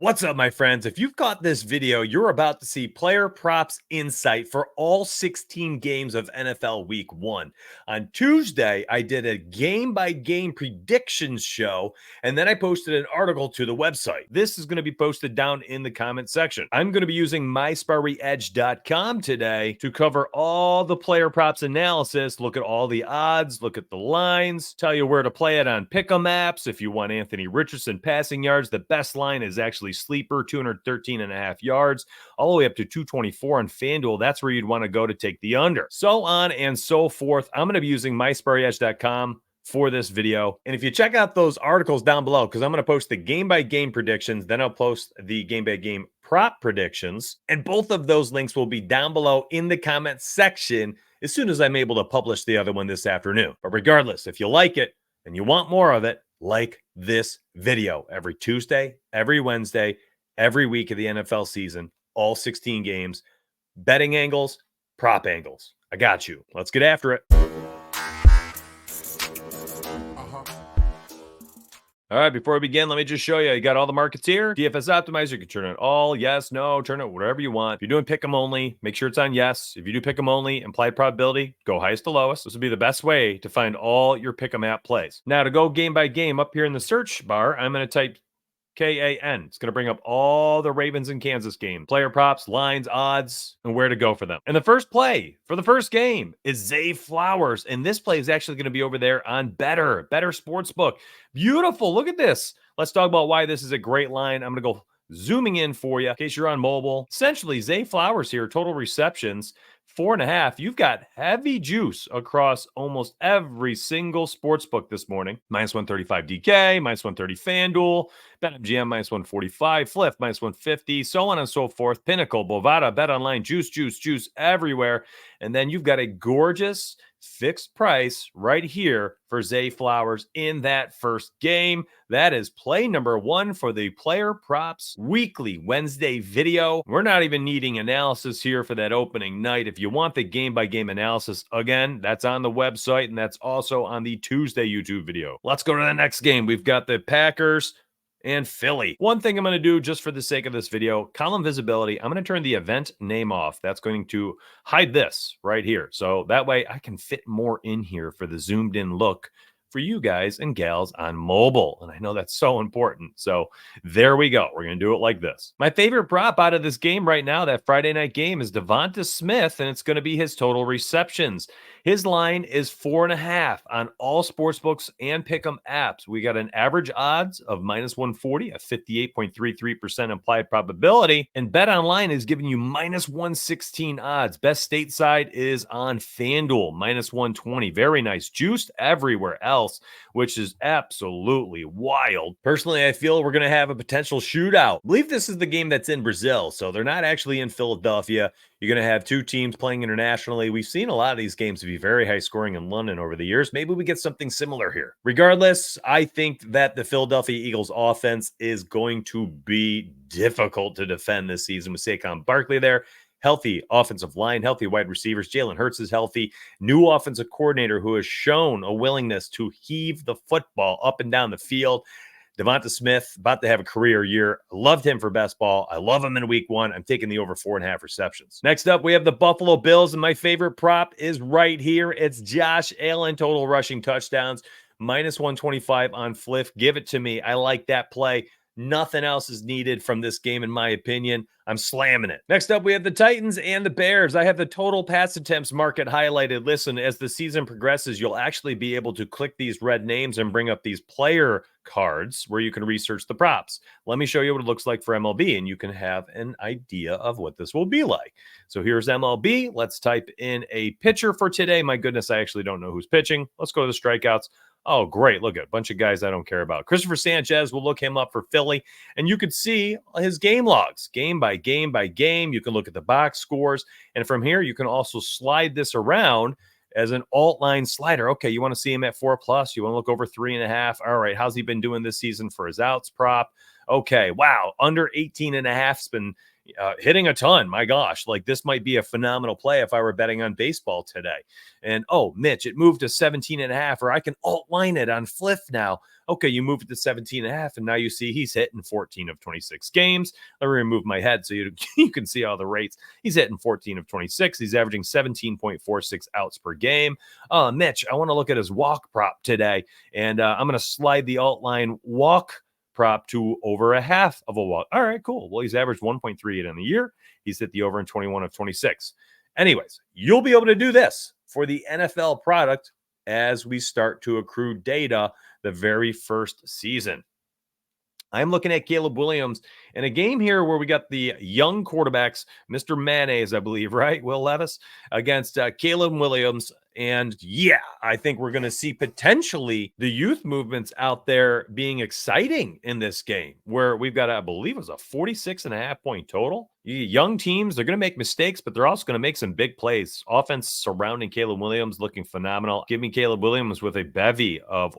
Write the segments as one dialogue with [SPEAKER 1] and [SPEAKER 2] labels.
[SPEAKER 1] What's up, my friends? If you've caught this video, you're about to see player props insight for all 16 games of NFL Week 1. On Tuesday, I did a game-by-game predictions show, and then I posted an article to the website. This is going to be posted down in the comment section. I'm going to be using mysparryedge.com today to cover all the player props analysis, look at all the odds, look at the lines, tell you where to play it on pick'em apps. If you want Anthony Richardson passing yards, the best line is actually sleeper, 213.5 yards, all the way up to 224 on FanDuel. That's where you'd want to go to take the under. So on and so forth. I'm going to be using mysparryedge.com for this video. And if you check out those articles down below, because I'm going to post the game-by-game predictions, then I'll post the game-by-game prop predictions, and both of those links will be down below in the comment section as soon as I'm able to publish the other one this afternoon. But regardless, if you like it and you want more of it, like this video every Tuesday, every Wednesday, every week of the NFL season, all 16 games, betting angles, prop angles. I got you. Let's get after it. All right, before we begin, let me just show you. You got all the markets here. DFS Optimizer, you can turn it all, yes, no, turn it whatever you want. If you're doing pick 'em only, make sure it's on yes. If you do pick 'em only, implied probability, go highest to lowest. This would be the best way to find all your pick 'em app plays. Now, to go game by game, up here in the search bar, I'm going to type KAN. It's going to bring up all the Ravens and Kansas game, player props, lines, odds, and where to go for them. And the first play for the first game is Zay Flowers. And this play is actually going to be over there on Better Sportsbook. Beautiful. Look at this. Let's talk about why this is a great line. I'm going to go zooming in for you in case you're on mobile. Essentially, Zay Flowers here, total receptions, 4.5. You've got heavy juice across almost every single sports book this morning. -135 DK, -130 FanDuel, BetMGM -145, Fliff -150, so on and so forth. Pinnacle, Bovada, BetOnline, juice everywhere. And then you've got a gorgeous fixed price right here for Zay Flowers in that first game. That is play number 1 for the Player Props Weekly Wednesday video. We're not even needing analysis here for that opening night. If you want the game-by-game analysis, again, that's on the website, and that's also on the Tuesday YouTube video. Let's go to the next game. We've got the Packers and Philly. One thing I'm going to do just for the sake of this video, column visibility, I'm going to turn the event name off. That's going to hide this right here. So that way I can fit more in here for the zoomed in look for you guys and gals on mobile. And I know that's so important. So there we go. We're going to do it like this. My favorite prop out of this game right now, that Friday night game, is Devonta Smith, and it's going to be his total receptions. His line is 4.5 on all sportsbooks and pick'em apps. We got an average odds of -140, a 58.33% implied probability, and BetOnline is giving you -116 odds. Best stateside is on FanDuel, -120. Very nice. Juiced everywhere else, which is absolutely wild. Personally, I feel we're going to have a potential shootout. I believe this is the game that's in Brazil, so they're not actually in Philadelphia. You're going to have two teams playing internationally. We've seen a lot of these games be very high scoring in London over the years. Maybe we get something similar here. Regardless, I think that the Philadelphia Eagles offense is going to be difficult to defend this season with Saquon Barkley there. Healthy offensive line, healthy wide receivers. Jalen Hurts is healthy. New offensive coordinator who has shown a willingness to heave the football up and down the field. Devonta Smith, about to have a career year. I loved him for best ball. I love him in week 1. I'm taking the over 4.5 receptions. Next up, we have the Buffalo Bills, and my favorite prop is right here. It's Josh Allen, total rushing touchdowns, -125 on Fliff. Give it to me. I like that play. Nothing else is needed from this game, in my opinion. I'm slamming it. Next up, we have the Titans and the Bears. I have the total pass attempts market highlighted. Listen, as the season progresses, you'll actually be able to click these red names and bring up these player cards where you can research the props. Let me show you what it looks like for MLB, and you can have an idea of what this will be like. So here's MLB. Let's type in a pitcher for today. My goodness, I actually don't know who's pitching. Let's go to the strikeouts. Oh, great. Look at a bunch of guys I don't care about. Christopher Sanchez, we'll look him up for Philly. And you could see his game logs, game by game by game. You can look at the box scores. And from here, you can also slide this around as an alt line slider. Okay, you want to see him at 4+. You want to look over 3.5. All right, how's he been doing this season for his outs prop? Okay, wow. Under 18.5 has been hitting a ton. My gosh, like this might be a phenomenal play if I were betting on baseball today. And oh, Mitch, it moved to 17 and a half, or I can alt line it on Fliff now. Okay, you move it to 17 and a half, and now you see he's hitting 14 of 26 games. Let me remove my head so you can see all the rates. He's hitting 14 of 26. He's averaging 17.46 outs per game. Mitch, I want to look at his walk prop today, and I'm going to slide the alt line walk prop to over a half of a walk. All right, cool. Well, he's averaged 1.38 on the year. He's hit the over in 21 of 26. Anyways, you'll be able to do this for the NFL product as we start to accrue data the very first season. I'm looking at Caleb Williams in a game here where we got the young quarterbacks, Mr. Mayonnaise, I believe, right? Will Levis against Caleb Williams. And yeah, I think we're going to see potentially the youth movements out there being exciting in this game where we've got, I believe it was a 46.5-point total. Young teams, they're going to make mistakes, but they're also going to make some big plays. Offense surrounding Caleb Williams looking phenomenal. Give me Caleb Williams with a bevy of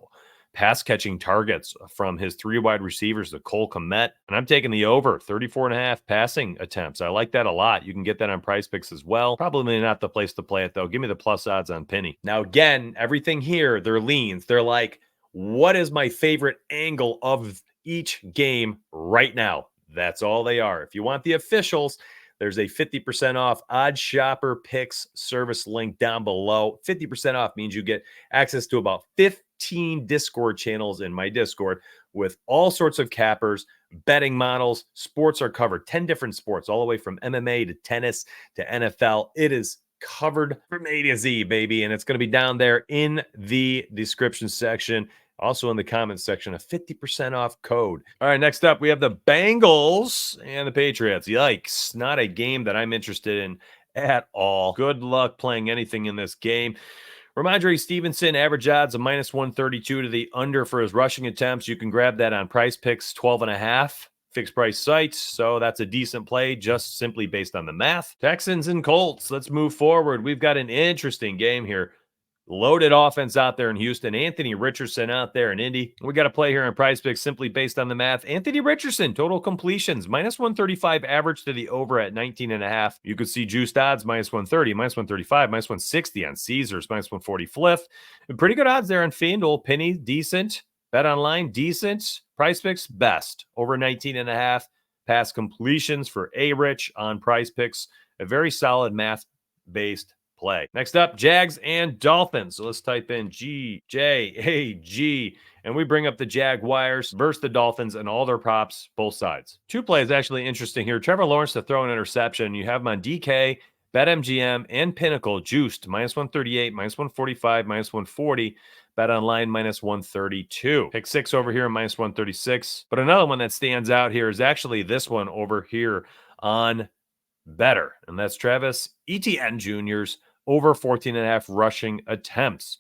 [SPEAKER 1] pass catching targets from his three wide receivers, the Cole Kmet. And I'm taking the over 34.5 passing attempts. I like that a lot. You can get that on PrizePicks as well. Probably not the place to play it though. Give me the plus odds on Penny. Now, again, everything here, they're leans. They're like, what is my favorite angle of each game right now? That's all they are. If you want the officials, there's a 50% off Odd Shopper Picks service link down below. 50% off means you get access to about 15 Discord channels in my Discord with all sorts of cappers, betting models. Sports are covered, 10 different sports, all the way from MMA to tennis to NFL. It is covered from A to Z, baby. And it's going to be down there in the description section. Also in the comments section, a 50% off code. All right, next up, we have the Bengals and the Patriots. Yikes, not a game that I'm interested in at all. Good luck playing anything in this game. Ramondre Stevenson, average odds of minus 132 to the under for his rushing attempts. You can grab that on PrizePicks 12.5. Fixed price sites, so that's a decent play just simply based on the math. Texans and Colts, let's move forward. We've got an interesting game here. Loaded offense out there in Houston. Anthony Richardson out there in Indy. We got to play here on PrizePicks simply based on the math. Anthony Richardson, total completions, minus 135 average to the over at 19.5. You could see juiced odds, minus 130, minus 135, minus 160 on Caesars, minus 140 Fliff. And pretty good odds there on FanDuel. Penny, decent. Bet Online, decent. PrizePicks, best. Over 19.5. Pass completions for A-Rich on PrizePicks. A very solid math-based play. Next up, Jags and Dolphins. So let's type in GJAG, and we bring up the Jaguars versus the Dolphins and all their props, both sides. Two plays actually interesting here. Trevor Lawrence to throw an interception. You have him on DK, BetMGM, and Pinnacle juiced minus 138, minus 145, minus 140. Bet Online minus 132. Pick six over here minus 136. But another one that stands out here is actually this one over here on Better, and that's Travis Etienne Jr.'s over 14.5 rushing attempts.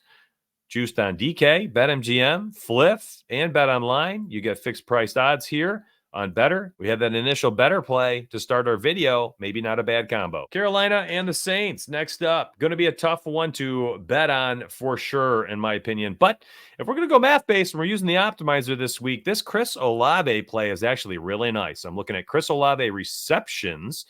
[SPEAKER 1] Juiced on DK, BetMGM, Fliff, and Bet Online. You get fixed priced odds here on Better. We have that initial Better play to start our video. Maybe not a bad combo. Carolina and the Saints next up. Going to be a tough one to bet on for sure, in my opinion. But if we're going to go math-based and we're using the optimizer this week, this Chris Olave play is actually really nice. I'm looking at Chris Olave receptions.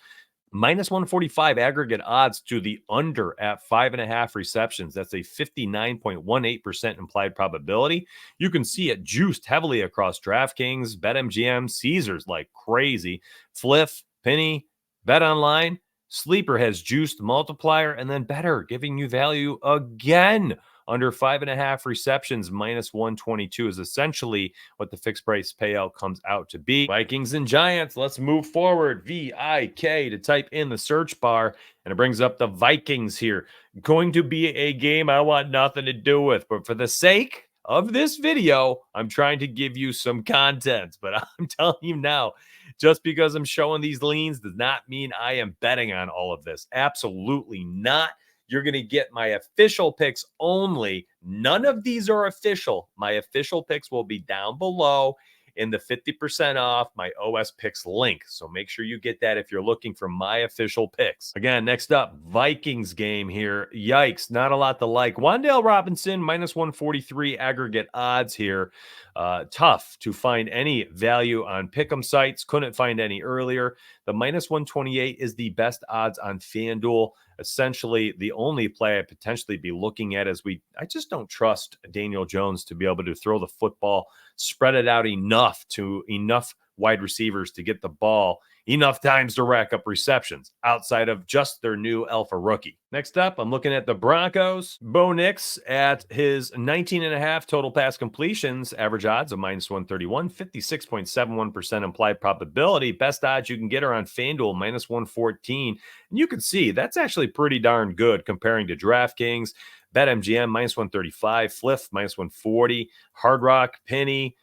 [SPEAKER 1] Minus 145 aggregate odds to the under at 5.5 receptions. That's a 59.18% implied probability. You can see it juiced heavily across DraftKings, BetMGM, Caesars like crazy. Fliff, Penny, Bet Online. Sleeper has juiced multiplier, and then Better giving you value again. Under 5.5 receptions, minus 122 is essentially what the fixed price payout comes out to be. Vikings and Giants, let's move forward. VIK to type in the search bar, and it brings up the Vikings here. Going to be a game I want nothing to do with, but for the sake of this video, I'm trying to give you some content. But I'm telling you now, just because I'm showing these leans does not mean I am betting on all of this. Absolutely not. You're going to get my official picks only. None of these are official. My official picks will be down below in the 50% off my OS Picks link. So make sure you get that if you're looking for my official picks. Again, next up, Vikings game here. Yikes, not a lot to like. Wan'Dale Robinson, minus 143 aggregate odds here. Tough to find any value on pick'em sites. Couldn't find any earlier. The minus 128 is the best odds on FanDuel. Essentially, the only play I'd potentially be looking at is I just don't trust Daniel Jones to be able to throw the football, spread it out enough to enough wide receivers to get the ball enough times to rack up receptions outside of just their new alpha rookie. Next up, I'm looking at the Broncos. Bo Nix at his 19.5 total pass completions, average odds of minus 131, 56.71% implied probability. Best odds you can get are on FanDuel, minus 114. And you can see that's actually pretty darn good comparing to DraftKings, BetMGM, minus 135, Fliff, minus 140, Hard Rock, Penny.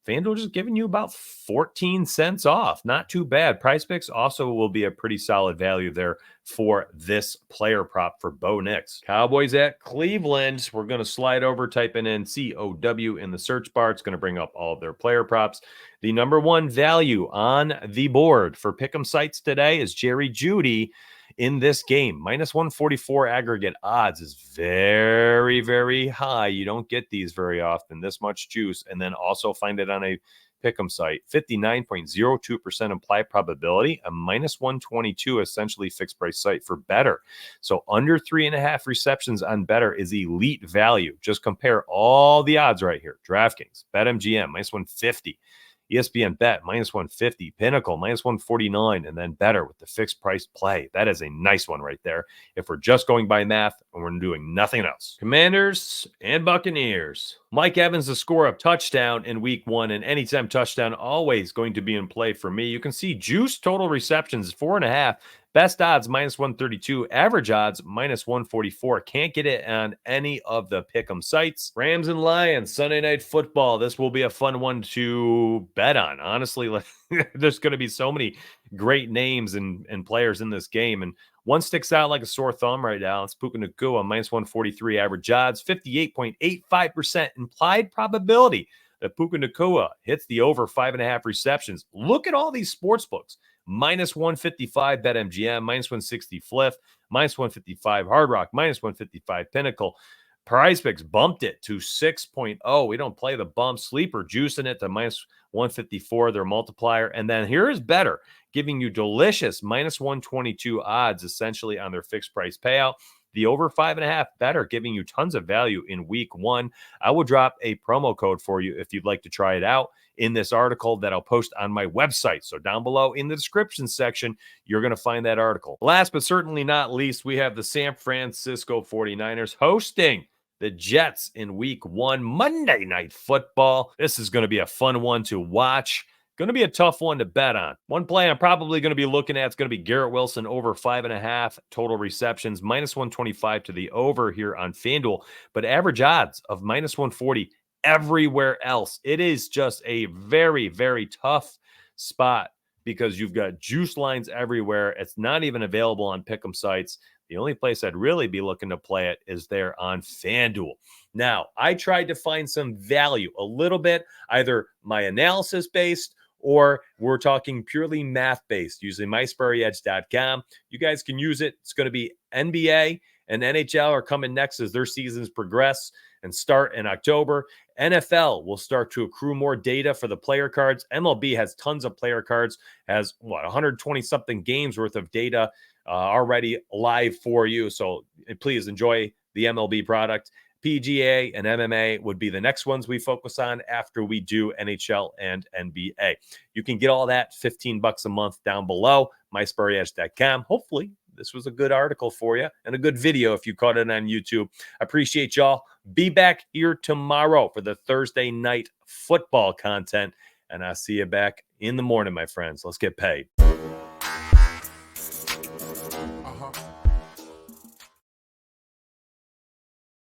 [SPEAKER 1] FanDuel just giving you about 14 cents off. Not too bad. PrizePicks also will be a pretty solid value there for this player prop for Bo Nix. Cowboys at Cleveland. We're going to slide over, typing in COW in the search bar. It's going to bring up all of their player props. The number one value on the board for pick'em sites today is Jerry Jeudy in this game. Minus 144 aggregate odds is very, very high. You don't get these very often, this much juice, and then also find it on a pick'em site. 59.02% implied probability, a minus 122 essentially fixed price site for better. So under 3.5 receptions on better is elite value. Just compare all the odds right here. DraftKings, BetMGM, minus 150. ESPN Bet, minus 150. Pinnacle, minus 149. And then better with the fixed price play. That is a nice one right there if we're just going by math and we're doing nothing else. Commanders and Buccaneers. Mike Evans to score a touchdown in week 1, and anytime touchdown always going to be in play for me. You can see juice total receptions 4.5. Best odds, minus 132. Average odds, minus 144. Can't get it on any of the pick'em sites. Rams and Lions, Sunday Night Football. This will be a fun one to bet on. Honestly, there's going to be so many great names and players in this game. And one sticks out like a sore thumb right now. It's Puka Nacua, minus 143 average odds, 58.85% implied probability that Puka Nacua hits the over 5.5 receptions. Look at all these sports books. Minus 155 BetMGM, minus 160 Fliff, minus 155 Hard Rock, minus 155 Pinnacle. PrizePicks bumped it to 6.0. We don't play the bump. Sleeper juicing it to minus 154, their multiplier. And then here is better, giving you delicious minus 122 odds essentially on their fixed price payout. The over 5.5 better, giving you tons of value in week 1. I will drop a promo code for you if you'd like to try it out in this article that I'll post on my website. So down below in the description section, you're going to find that article. Last but certainly not least, we have the San Francisco 49ers hosting the Jets in week 1, Monday Night Football. This is going to be a fun one to watch. Going to be a tough one to bet on. One play I'm probably going to be looking at is going to be Garrett Wilson over 5.5 total receptions, minus 125 to the over here on FanDuel, but average odds of minus 140 everywhere else. It is just a very, very tough spot because you've got juice lines everywhere. It's not even available on pick'em sites. The only place I'd really be looking to play it is there on FanDuel. Now, I tried to find some value a little bit, either my analysis based or we're talking purely math-based using mysburyedge.com. You guys can use it. It's going to be NBA and NHL are coming next as their seasons progress and start in October. NFL will start to accrue more data for the player cards. MLB has tons of player cards, has 120-something games worth of data already live for you. So please enjoy the MLB product. PGA and MMA would be the next ones we focus on after we do NHL and NBA. You can get all that $15 a month down below, mysburyedge.com. Hopefully, this was a good article for you and a good video if you caught it on YouTube. I appreciate y'all. Be back here tomorrow for the Thursday night football content, and I'll see you back in the morning, my friends. Let's get paid.